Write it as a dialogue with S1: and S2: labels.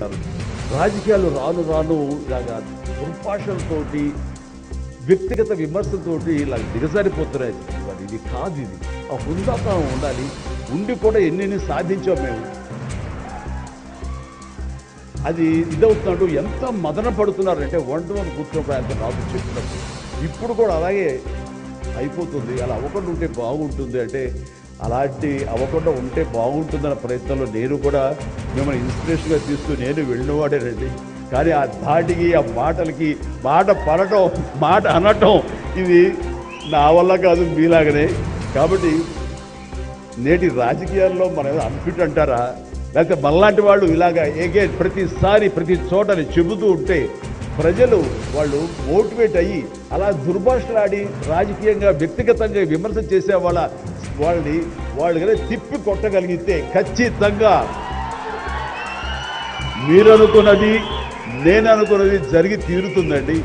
S1: రాజకీయాలు రాను రాను ఇలాగా దుర్భాషలతోటి వ్యక్తిగత విమర్శలతోటి ఇలా దిగజారిపోతున్నాయి. మరి ఇది కాదు, ఇది ఆ హుందాతనం ఉండాలి. ఉండి కూడా ఎన్ని సాధించాం మేము. అది ఇదవుతున్నాడు. ఎంత మదన పడుతున్నారంటే వంటవని కూర్చోప్పుడు ఎంత రాదు చెప్పినప్పుడు ఇప్పుడు కూడా అలాగే అయిపోతుంది. అలా అవ్వకుండా ఉంటే బాగుంటుంది అంటే అలాంటి అవ్వకుండా ఉంటే బాగుంటుందన్న ప్రయత్నంలో నేను కూడా మిమ్మల్ని ఇన్స్పిరేషన్గా తీస్తూ నేను వెళ్ళినవాడేనండి. కానీ ఆ ధాటికి ఆ మాటలకి మాట పడటం మాట అనటం ఇది నా వల్ల కాదు, మీలాగనే. కాబట్టి నేటి రాజకీయాల్లో మనం అన్ఫిట్ అంటారా, లేకపోతే మనలాంటి వాళ్ళు ఇలాగ ప్రతిసారి ప్రతి చోటని చెబుతూ ఉంటే ప్రజలు వాళ్ళు మోటివేట్ అయ్యి అలా దుర్భాషలాడి రాజకీయంగా వ్యక్తిగతంగా విమర్శ చేసే వాళ్ళు కనుక తిప్పి కొట్టగలిగితే ఖచ్చితంగా మీరు అనుకున్నది నేను అనుకున్నది జరిగి తీరుతుందండి.